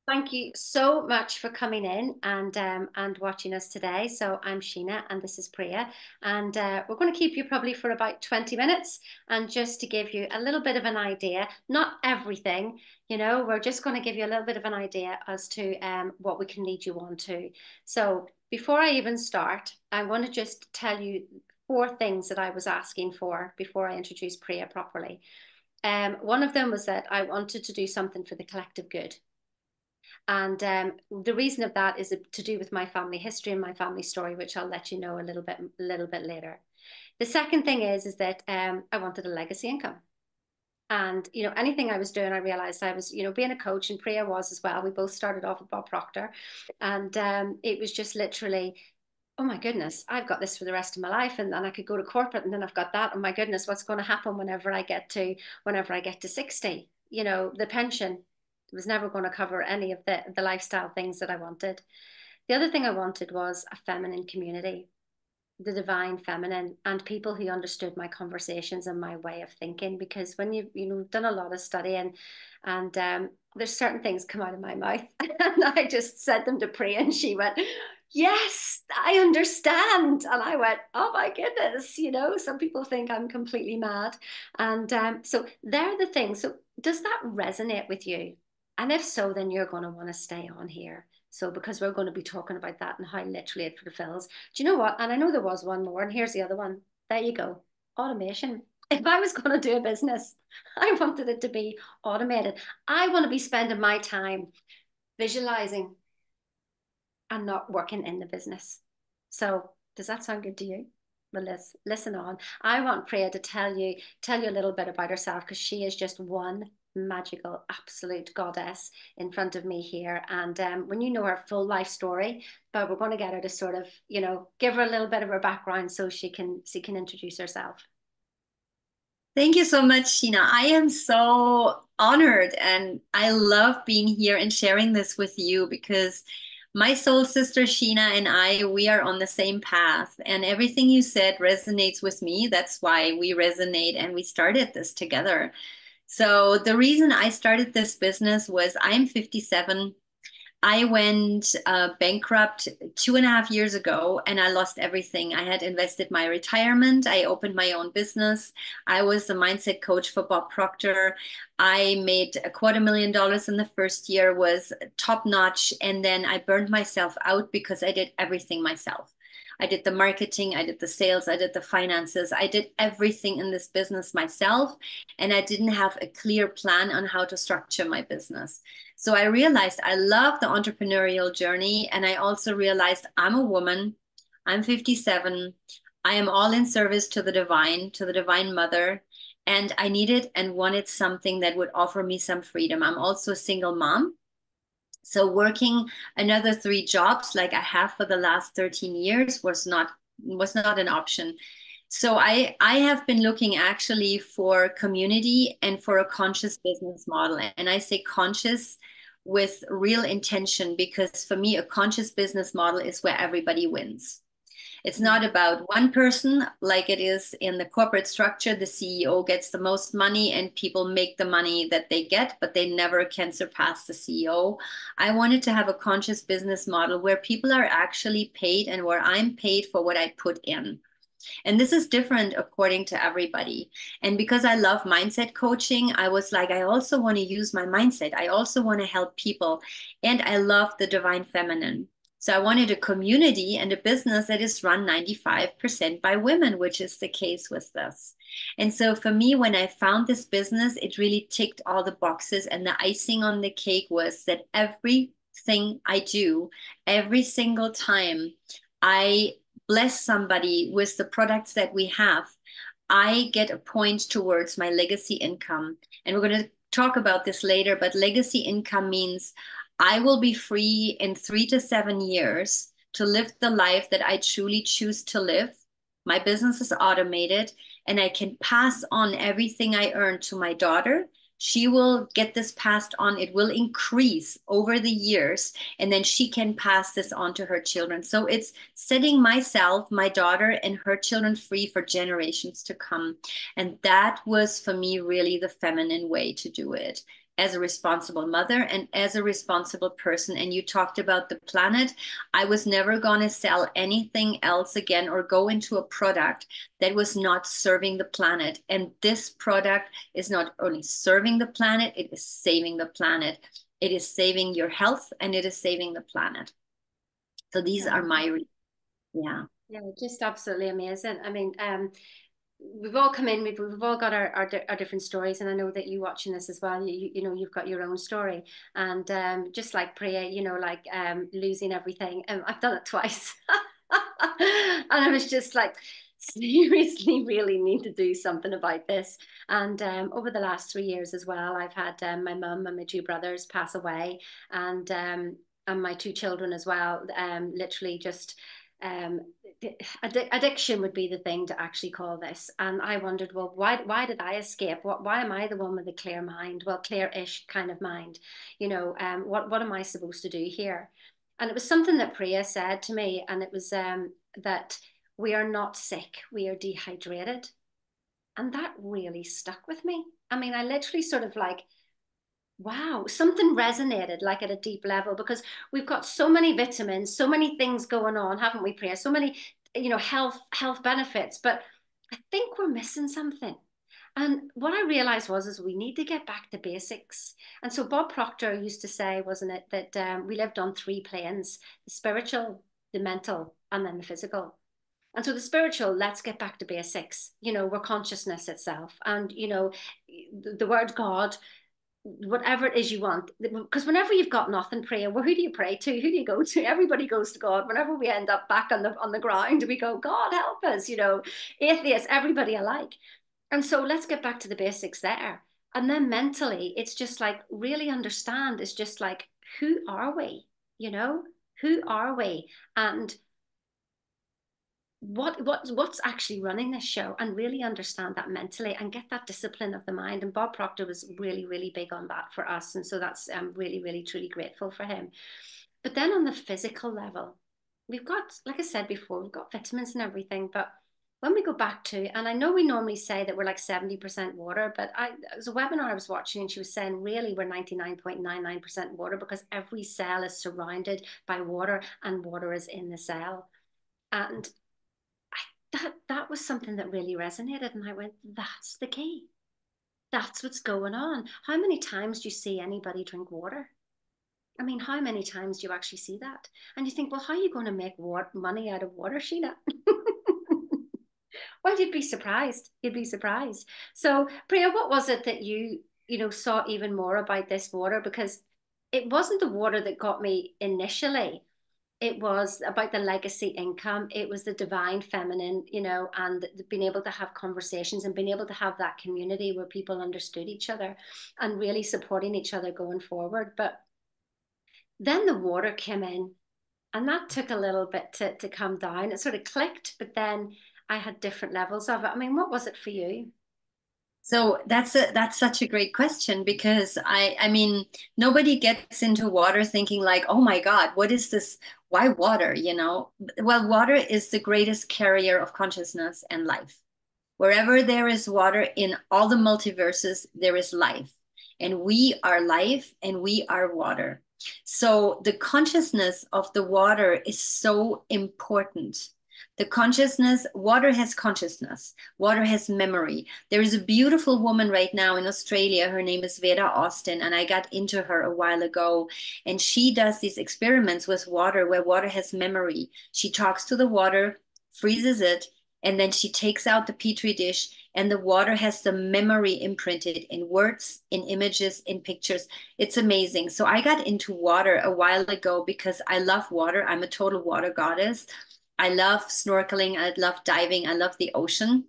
Thank you so much for coming in and watching us today. So I'm Sheena and this is Priya, and we're going to keep you probably for about 20 minutes. And just to give you a little bit of an idea, not everything, we're just going to give you a little bit of an idea as to what we can lead you on to. So before I even start, I want to just tell you four things that I was asking for before I introduced Priya properly. One of them was that I wanted to do something for the collective good. And the reason of that is to do with my family history and my family story, which I'll let you know a little bit later. The second thing is that I wanted a legacy income. And anything I was doing, I realized I was being a coach, and Priya was as well. We both started off at Bob Proctor, and it was just literally, oh my goodness, I've got this for the rest of my life, and then I could go to corporate, and then I've got that. Oh my goodness, what's going to happen whenever I get to 60? The pension was never going to cover any of the lifestyle things that I wanted. The other thing I wanted was a feminine community, the divine feminine, and people who understood my conversations and my way of thinking. Because when you've done a lot of studying, and there's certain things come out of my mouth, and I just said them to Priya, and she went, "Yes, I understand." And I went, "Oh my goodness!" Some people think I'm completely mad, and so they're the things. So does that resonate with you? And if so, then you're going to want to stay on here. So, because we're going to be talking about that and how literally it fulfills. Do you know what? And I know there was one more, and here's the other one. There you go. Automation. If I was going to do a business, I wanted it to be automated. I want to be spending my time visualizing and not working in the business. So, does that sound good to you? Well, listen on. I want Priya to tell you a little bit about herself, because she is just one magical, absolute goddess in front of me here. And when you know her full life story, but we're going to get her to sort of, give her a little bit of her background so she can introduce herself. Thank you so much, Sheena. I am so honored and I love being here and sharing this with you because my soul sister Sheena and I, we are on the same path, and everything you said resonates with me. That's why we resonate and we started this together. So the reason I started this business was I'm 57. I went bankrupt 2.5 years ago and I lost everything. I had invested my retirement. I opened my own business. I was a mindset coach for Bob Proctor. I made $250,000 in the first year, was top notch. And then I burned myself out because I did everything myself. I did the marketing, I did the sales, I did the finances, I did everything in this business myself. And I didn't have a clear plan on how to structure my business. So I realized I love the entrepreneurial journey. And I also realized I'm a woman, I'm 57, I am all in service to the divine mother. And I needed and wanted something that would offer me some freedom. I'm also a single mom. So working another three jobs like I have for the last 13 years was not an option. So I have been looking actually for community and for a conscious business model. And I say conscious with real intention because for me, a conscious business model is where everybody wins. It's not about one person like it is in the corporate structure. The CEO gets the most money and people make the money that they get, but they never can surpass the CEO. I wanted to have a conscious business model where people are actually paid and where I'm paid for what I put in. And this is different according to everybody. And because I love mindset coaching, I was like, I also want to use my mindset. I also want to help people. And I love the divine feminine. So I wanted a community and a business that is run 95% by women, which is the case with this. And so for me, when I found this business, it really ticked all the boxes. And the icing on the cake was that everything I do, every single time I bless somebody with the products that we have, I get a point towards my legacy income. And we're going to talk about this later, but legacy income means I will be free in 3 to 7 years to live the life that I truly choose to live. My business is automated and I can pass on everything I earn to my daughter. She will get this passed on. It will increase over the years, and then she can pass this on to her children. So it's setting myself, my daughter, and her children free for generations to come. And that was for me really the feminine way to do it. as a responsible mother and as a responsible person. And you talked about the planet. I was never going to sell anything else again or go into a product that was not serving the planet. And this product is not only serving the planet, it is saving the planet. It is saving your health and it is saving the planet. So these are Yeah. my, yeah. Yeah, just absolutely amazing. I mean, we've all come in, we've all got our different stories, and I know that you watching this as well, you know, you've got your own story, and just like Priya, you know, like losing everything, I've done it twice. And I was just like, seriously, really need to do something about this. And over the last 3 years as well, I've had my mum and my two brothers pass away, and my two children as well, literally just um, addiction would be the thing to actually call this. And I wondered, well, why did I escape? Why am I the one with a clear mind? Well, clear-ish kind of mind. You know, what am I supposed to do here? And it was something that Priya said to me, and it was that we are not sick, we are dehydrated. And that really stuck with me. I mean, I literally sort of like, wow, something resonated like at a deep level, because we've got so many vitamins, so many things going on, haven't we, Priya? So many, you know, health benefits, but I think we're missing something. And what I realized was is we need to get back to basics. And so Bob Proctor used to say, wasn't it, that we lived on three planes: the spiritual, the mental, and then the physical. And so the spiritual, let's get back to basics. You know, we're consciousness itself. And, you know, the word God, whatever it is you want, because whenever you've got nothing, prayer, well, who do you pray to? Who do you go to? Everybody goes to God. Whenever we end up back on the ground, we go, God help us, you know, atheists, everybody alike. And so let's get back to the basics there. And then mentally, it's just like really understand. It's just like, who are we? You know, who are we? And what's actually running this show, and really understand that mentally and get that discipline of the mind. And Bob Proctor was really big on that for us, and so that's really truly grateful for him. But then on the physical level, we've got, like I said before, we've got vitamins and everything, but when we go back to, and I know we normally say that we're like 70% water, but it was a webinar I was watching, and she was saying really we're 99.99% water, because every cell is surrounded by water and water is in the cell. And that was something that really resonated, and I went, that's the key. That's what's going on. How many times do you see anybody drink water? I mean, how many times do you actually see that? And you think, well, how are you going to make money out of water, Sheena? Well, you'd be surprised. You'd be surprised. So, Priya, what was it that you know, saw even more about this water? Because it wasn't the water that got me initially. It was about the legacy income. It was the divine feminine, you know, and being able to have conversations and being able to have that community where people understood each other and really supporting each other going forward. But then the water came in, and that took a little bit to come down. It sort of clicked, but then I had different levels of it. I mean, what was it for you? So that's such a great question, because I mean, nobody gets into water thinking like, oh my God, what is this? Why water, you know? Well, water is the greatest carrier of consciousness and life. Wherever there is water in all the multiverses, there is life. And we are life and we are water. So the consciousness of the water is so important. The consciousness, water has consciousness, water has memory. There is a beautiful woman right now in Australia. Her name is Vera Austin, and I got into her a while ago. And she does these experiments with water where water has memory. She talks to the water, freezes it, and then she takes out the petri dish, and the water has the memory imprinted in words, in images, in pictures. It's amazing. So I got into water a while ago because I love water. I'm a total water goddess. I love snorkeling. I love diving. I love the ocean.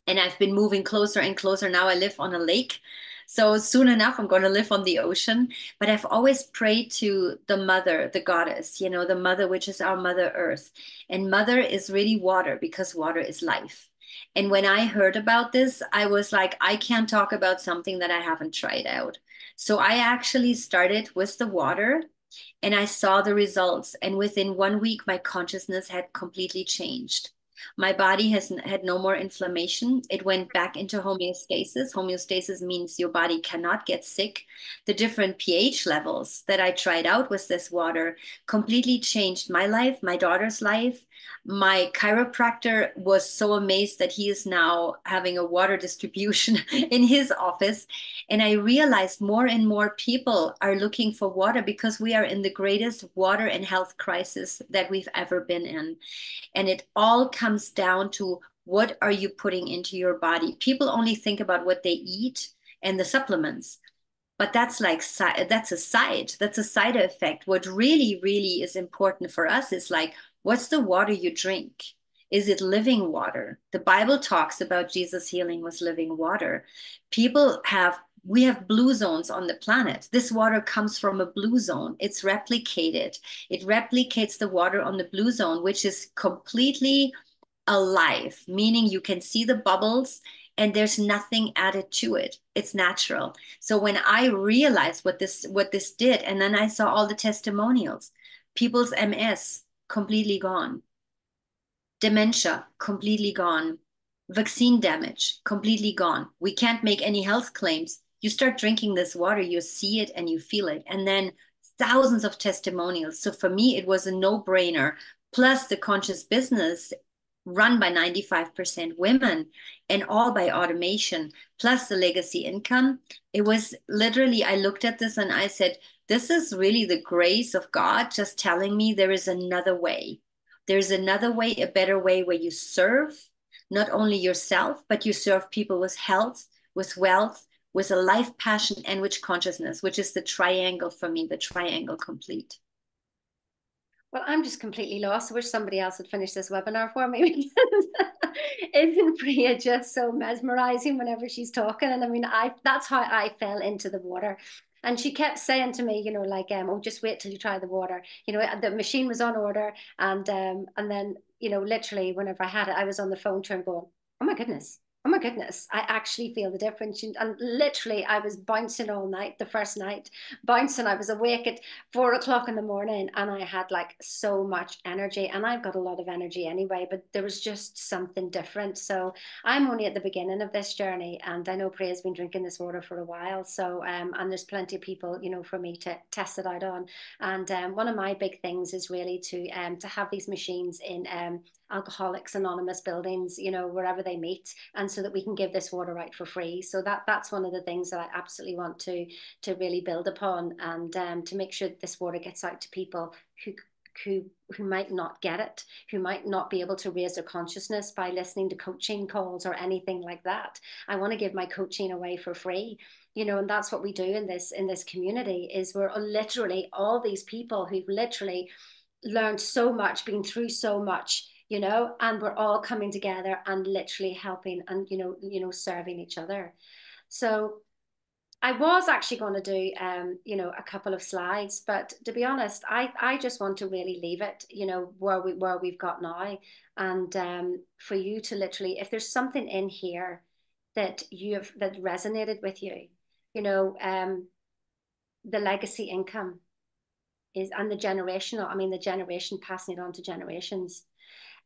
And I've been moving closer and closer. Now I live on a lake. So soon enough, I'm going to live on the ocean. But I've always prayed to the mother, the goddess, you know, the mother, which is our Mother Earth. And mother is really water, because water is life. And when I heard about this, I was like, I can't talk about something that I haven't tried out. So I actually started with the water, and I saw the results. And within 1 week, my consciousness had completely changed. My body has had no more inflammation. It went back into homeostasis. Homeostasis means your body cannot get sick. The different pH levels that I tried out with this water completely changed my life, my daughter's life. My chiropractor was so amazed that he is now having a water distribution in his office. And I realized more and more people are looking for water because we are in the greatest water and health crisis that we've ever been in. And it all comes down to what are you putting into your body? People only think about what they eat and the supplements, but that's a side effect. What really is important for us is like, what's the water you drink? Is it living water? The Bible talks about Jesus healing was living water. We have blue zones on the planet. This water comes from a blue zone. It's replicated. It replicates the water on the blue zone, which is completely alive, meaning you can see the bubbles and there's nothing added to it. It's natural. So when I realized what this did, and then I saw all the testimonials, people's MS completely gone, dementia completely gone, vaccine damage completely gone. We can't make any health claims. You start drinking this water, you see it and you feel it. And then thousands of testimonials. So for me, it was a no-brainer. Plus the conscious business run by 95% women and all by automation, plus the legacy income. It was literally, I looked at this and I said, this is really the grace of God just telling me there is another way. There's another way, a better way where you serve not only yourself, but you serve people with health, with wealth, with a life passion, and with consciousness, which is the triangle for me, the triangle complete. Well, I'm just completely lost. I wish somebody else had finished this webinar for me. Isn't Priya just so mesmerizing whenever she's talking? And I mean, that's how I fell into the water. And she kept saying to me, like, oh, just wait till you try the water. The machine was on order, and then, literally, whenever I had it, I was on the phone to her going, oh my goodness. Oh my goodness, I actually feel the difference. And literally, I was bouncing all night, the first night, bouncing. I was awake at 4 o'clock in the morning and I had like so much energy, and I've got a lot of energy anyway, but there was just something different. So I'm only at the beginning of this journey, and I know Priya's been drinking this water for a while. So and there's plenty of people, for me to test it out on. And one of my big things is really to have these machines in Alcoholics Anonymous buildings, wherever they meet, and so that we can give this water out for free. So that's one of the things that I absolutely want to really build upon, and to make sure that this water gets out to people who might not get it, who might not be able to raise their consciousness by listening to coaching calls or anything like that. I want to give my coaching away for free, and that's what we do in this community. Is we're literally all these people who've literally learned so much, been through so much, and we're all coming together and literally helping and serving each other. So I was actually going to do, a couple of slides, but to be honest, I just want to really leave it, where we've got now, and for you to literally, if there's something in here that that resonated with you, the legacy income is, and the generational, I mean, the generation passing it on to generations.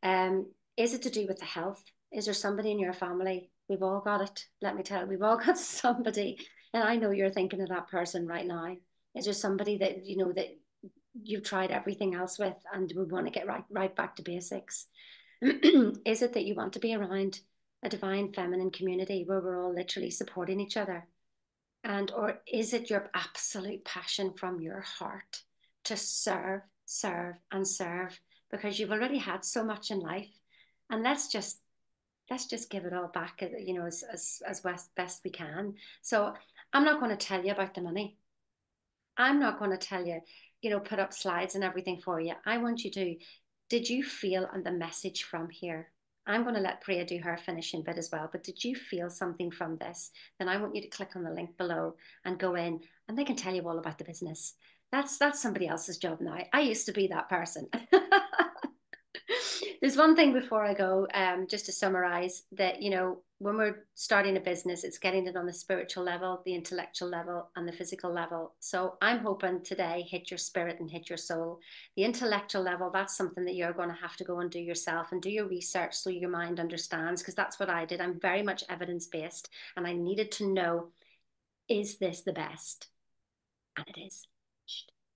Is it to do with the health? Is there somebody in your family? We've all got it. Let me tell you, we've all got somebody. And I know you're thinking of that person right now. Is there somebody that that you've tried everything else with and we want to get right back to basics? Is it that you want to be around a divine feminine community where we're all literally supporting each other? And or is it your absolute passion from your heart to serve, serve, and serve, because you've already had so much in life, and let's just give it all back, as best we can. So I'm not going to tell you about the money. I'm not going to tell you, put up slides and everything for you. I want you to, did you feel the message from here? I'm going to let Priya do her finishing bit as well, but did you feel something from this? Then I want you to click on the link below and go in, and they can tell you all about the business. That's somebody else's job now. I used to be that person. There's one thing before I go, just to summarize that, when we're starting a business, it's getting it on the spiritual level, the intellectual level, and the physical level. So I'm hoping today hit your spirit and hit your soul. The intellectual level, that's something that you're going to have to go and do yourself and do your research so your mind understands, because that's what I did. I'm very much evidence-based, and I needed to know, is this the best? And it is.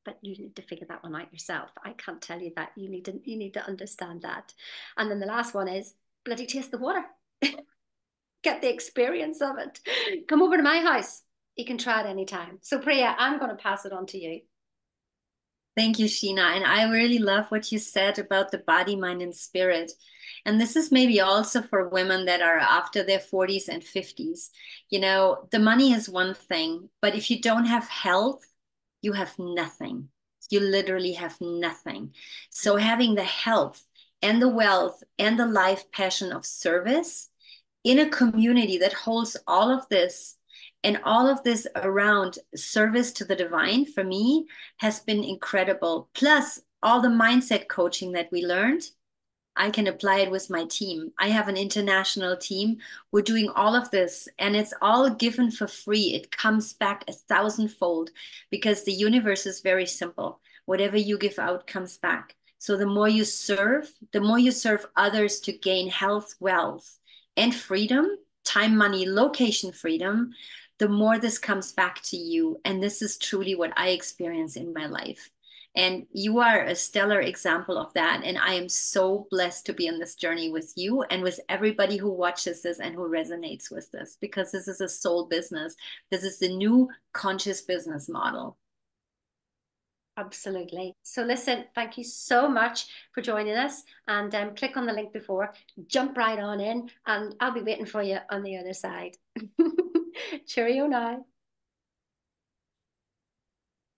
But you need to figure that one out yourself. I can't tell you that. You need to understand that. And then the last one is bloody taste the water. Get the experience of it. Come over to my house. You can try it anytime. So Priya, I'm going to pass it on to you. Thank you, Sheena. And I really love what you said about the body, mind, and spirit. And this is maybe also for women that are after their 40s and 50s. The money is one thing, but if you don't have health, you have nothing. You literally have nothing. So having the health and the wealth and the life passion of service in a community that holds all of this and all of this around service to the divine, for me, has been incredible. Plus, all the mindset coaching that we learned, I can apply it with my team. I have an international team. We're doing all of this, and it's all given for free. It comes back 1,000-fold because the universe is very simple. Whatever you give out comes back. So the more you serve others to gain health, wealth, and freedom, time, money, location freedom, the more this comes back to you. And this is truly what I experience in my life. And you are a stellar example of that. And I am so blessed to be on this journey with you and with everybody who watches this and who resonates with this, because this is a soul business. This is the new conscious business model. Absolutely. So listen, thank you so much for joining us, and click on the link before, jump right on in, and I'll be waiting for you on the other side. Cheerio now.